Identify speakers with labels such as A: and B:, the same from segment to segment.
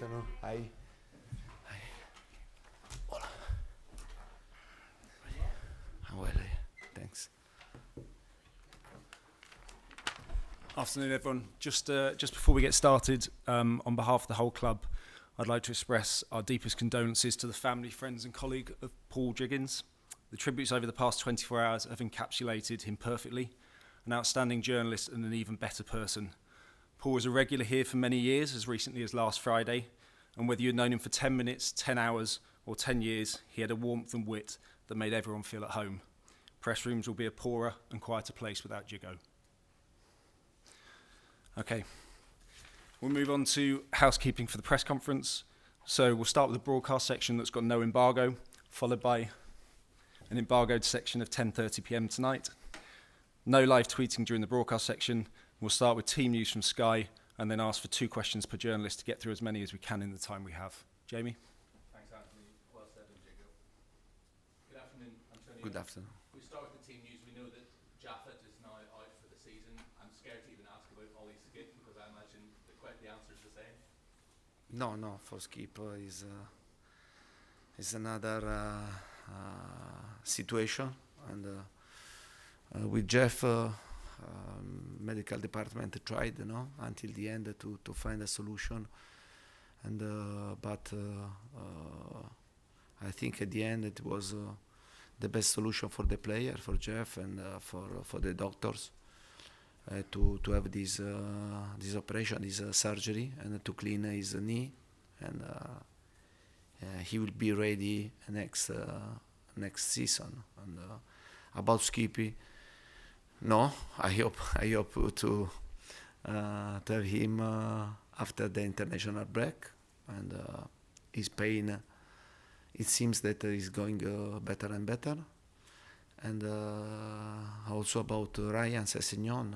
A: afternoon. Hi. Hola. Well, thanks.
B: Afternoon, everyone. Just before we get started, on behalf of the whole club, I'd like to express our deepest condolences to the family, friends and colleague of Paul Jiggins. The tributes over the past 24 hours have encapsulated him perfectly, an outstanding journalist and an even better person. Paul was a regular here for many years, as recently as last Friday, and whether you'd known him for 10 minutes, 10 hours or 10 years, he had a warmth and wit that made everyone feel at home. Press rooms will be a poorer and quieter place without Jiggo. Okay, we'll move on to housekeeping for the press conference. So we'll start with the broadcast section that's got no embargo, followed by an embargoed section of 10:30 p.m. tonight. No live tweeting during the broadcast section. We'll start with team news from Sky and then ask for 2 questions per journalist to get through as many as we can in the time we have. Jamie?
C: Thanks, Anthony. Well said, and Jiggo. Good afternoon, Antonio.
A: Good afternoon.
C: We start with the team news. We know that Jaffet is now out for the season. I'm scared to even ask about Ollie Skip because I imagine the answer is the same.
A: No, for Skip is another situation, and with Jeff, medical department tried, until the end to find a solution, and but I think at the end it was the best solution for the player, for Jeff, and for the doctors to have this operation, this surgery, and to clean his knee, and he will be ready next season. And about Skippy, no, I hope to have him after the international break, and his pain, it seems that is going better and better. And also about Ryan Sessegnon,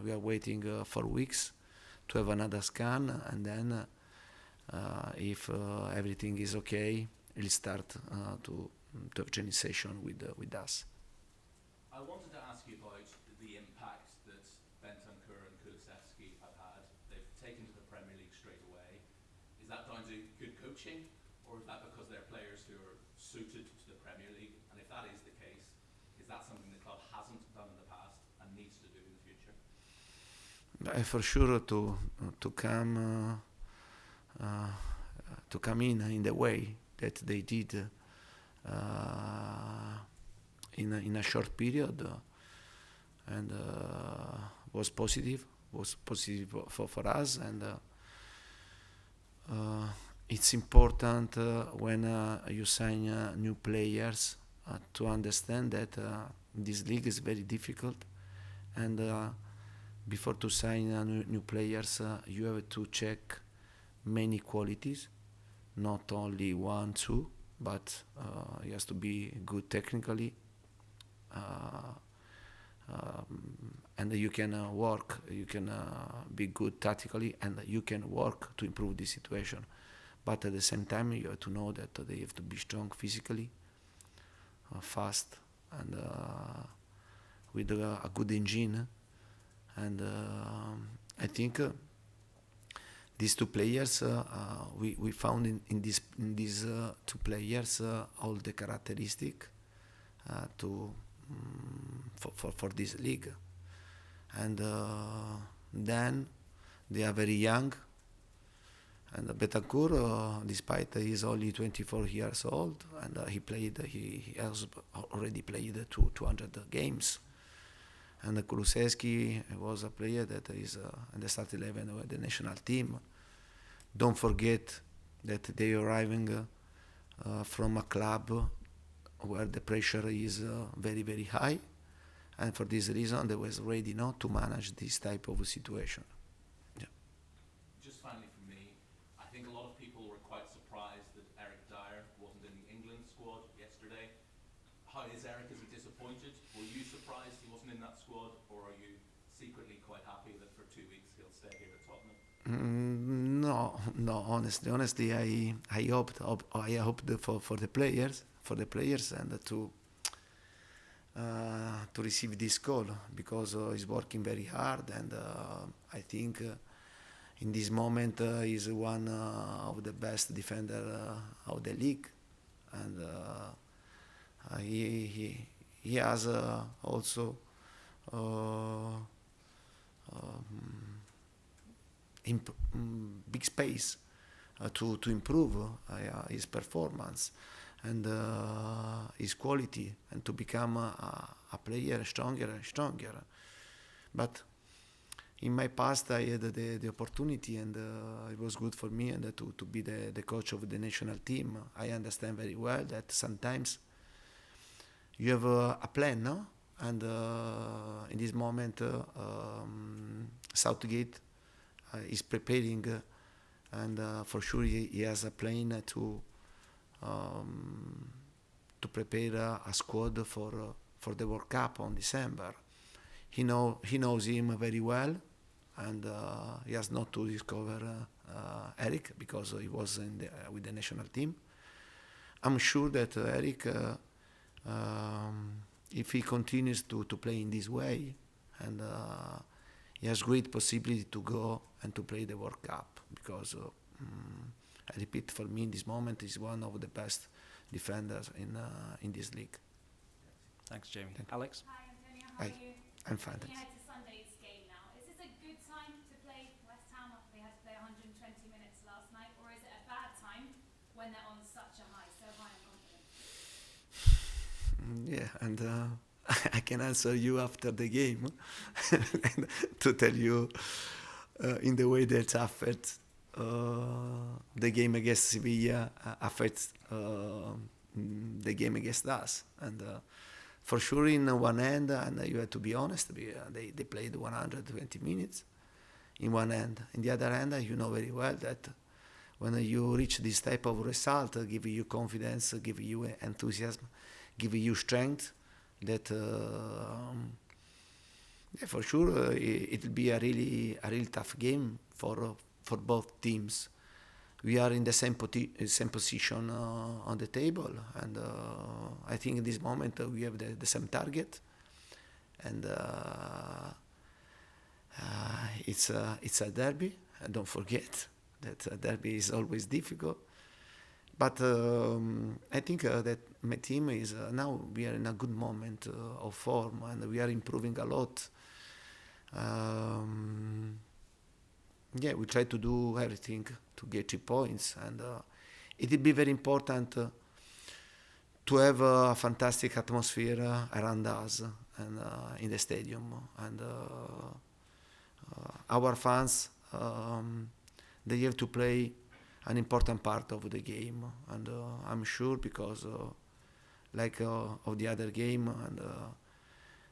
A: we are waiting for weeks to have another scan, and then if everything is okay, he'll start to have training session with us.
C: I wanted to ask you about the impact that Bentancur and Kulusevski have had. They've taken to the Premier League straight away. Is that down to good coaching, or is that because they're players who are suited to the Premier League? And if that is the case, is that something the club hasn't done in the past and needs to do in the future?
A: For sure, to come in the way that they did in a short period, and was positive for us, and it's important when you sign new players to understand that this league is very difficult, and before to sign new players, you have to check many qualities, not only 1, 2, but he has to be good technically, and you can work, you can be good tactically, and you can work to improve the situation. But at the same time, you have to know that they have to be strong physically, fast, and with a good engine. And I think these 2 players, we found in these 2 players all the characteristic for this league. And then they are very young. And Bentancur, despite he is only 24 years old, and he has already played 200 games. And Kulusevski was a player that is in the start 11 with the national team. Don't forget that they are arriving from a club where the pressure is very, very high, and for this reason they was ready not to manage this type of situation. Yeah.
C: Just finally from me, I think a lot of people were quite surprised that Eric Dyer wasn't in the England squad yesterday. How is Eric? Is he disappointed? Were you surprised he wasn't in that squad, or are you secretly quite happy that for 2 weeks he'll stay here at Tottenham?
A: No. Honestly, I hoped for the players, and to receive this call, because he's working very hard, and I think in this moment is one of the best defender of the league, and he has also big space to improve his performance and his quality, and to become a player stronger and stronger. But in my past, I had the opportunity, and it was good for me, and to be the coach of the national team. I understand very well that sometimes you have a plan, no? And in this moment, Southgate is preparing, and for sure he has a plan to prepare a squad for the World Cup on December. He knows him very well, and he has not to discover Eric, because he was with the national team. I'm sure that Eric, if he continues to play in this way, and he has great possibility to go and to play the World Cup, because I repeat, for me in this moment he's one of the best defenders in this league.
B: Thanks, Jamie. Alex?
D: Hi, Antonio. How are
A: Hi.
D: you?
A: I'm fine,
D: Looking
A: thanks.
D: ahead to Sunday's game now. Is this a good time to play West Ham after they had to play 120 minutes last night, or is it a bad time when they're on such a high, so high on confidence?
A: Yeah, and I can answer you after the game to tell you in the way that affects the game against Sevilla affects the game against us. And for sure, in one end, and you have to be honest, they played 120 minutes in one end. In the other end, you know very well that when you reach this type of result, give you confidence, give you enthusiasm, give you strength, that yeah, for sure it will be a really tough game for both teams. We are in the same position on the table, and I think in this moment we have the same target, and it's a derby. And don't forget that a derby is always difficult. But I think that my team is now we are in a good moment of form, and we are improving a lot. Yeah, we try to do everything to get 3 points, and it will be very important to have a fantastic atmosphere around us and in the stadium. And our fans, they have to play an important part of the game, and I'm sure, because like of the other game, and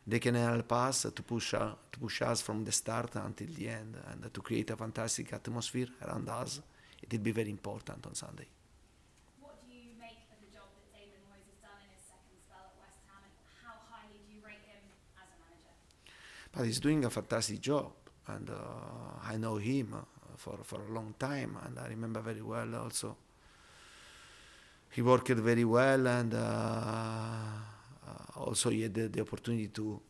A: they can help us to push us from the start until the end, and to create a fantastic atmosphere around us. It will be very important on Sunday.
D: What do you make of the job that David Moyes has done in his second spell at West Ham, and how highly do you rate him as a manager?
A: But he's doing a fantastic job, and I know him for a long time, and I remember very well also. He worked very well, and also he had the opportunity to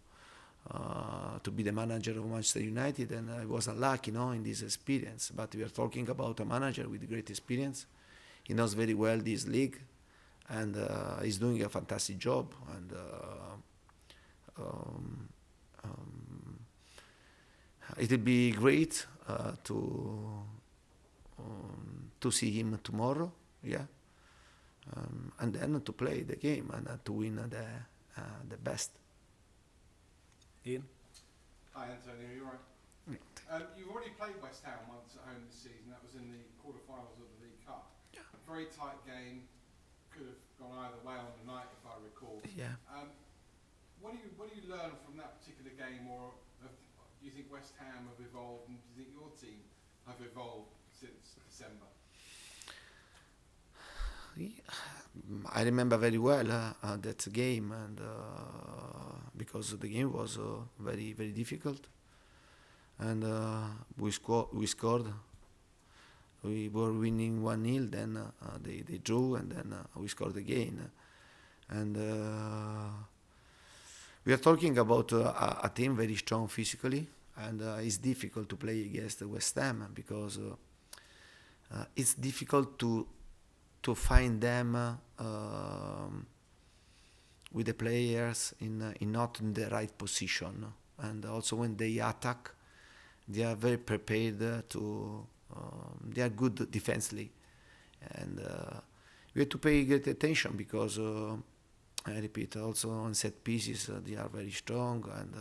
A: be the manager of Manchester United, and I was unlucky, in this experience. But we are talking about a manager with great experience. He knows very well this league, and he's doing a fantastic job. And it will be great to see him tomorrow, yeah, and then to play the game and to win the best.
B: Ian?
E: Hi, Antonio, you're right. You've already played West Ham once at home this season. That was in the quarterfinals of the League Cup.
A: Yeah.
E: A very tight game. Could have gone either way on the night, if I recall.
A: Yeah.
E: What do you learn from that particular game, or do you think West Ham have evolved, and do you think your team have evolved since December?
A: I remember very well that game, and because the game was very, very difficult, and we scored. We were winning 1-0, then they drew, and then we scored again. And we are talking about a team very strong physically, and it's difficult to play against West Ham because it's difficult to find them with the players in not in the right position, and also when they attack, they are very prepared to. They are good defensively, and we have to pay great attention because I repeat, also on set pieces they are very strong, and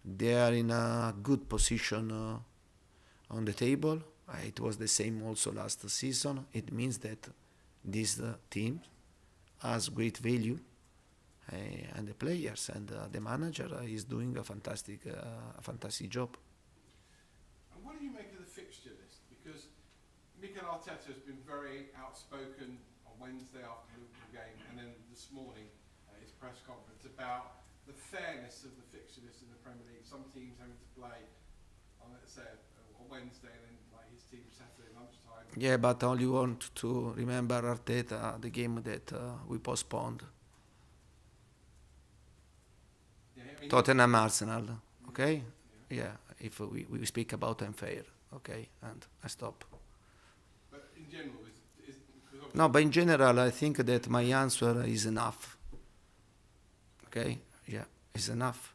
A: they are in a good position on the table. It was the same also last season. It means that this team has great value, and the players and the manager is doing a fantastic job.
E: And what do you make of the fixture list? Because Mikel Arteta has been very outspoken on Wednesday after the Liverpool game, and then this morning at his press conference about the fairness of the fixture list in the Premier League. Some teams having to play on, let's say, a Wednesday, and then like his team Saturday lunchtime.
A: Yeah, but I only want to remember Arteta, the game that we postponed.
E: Yeah, I mean,
A: Tottenham Arsenal, okay? Yeah, if we speak about unfair, okay, and I stop.
E: but in general, is because
A: No, but in general, I think that my answer is enough. Okay, yeah, it's enough.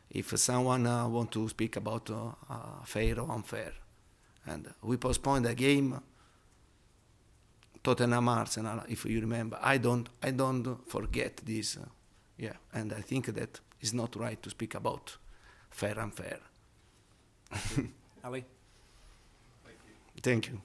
A: If someone want to speak about fair or unfair, and we postponed the game, Tottenham Arsenal, if you remember, I don't forget this. Yeah, and I think that it's not right to speak about fair and unfair.
B: Ali?
E: thank you.
A: Thank you.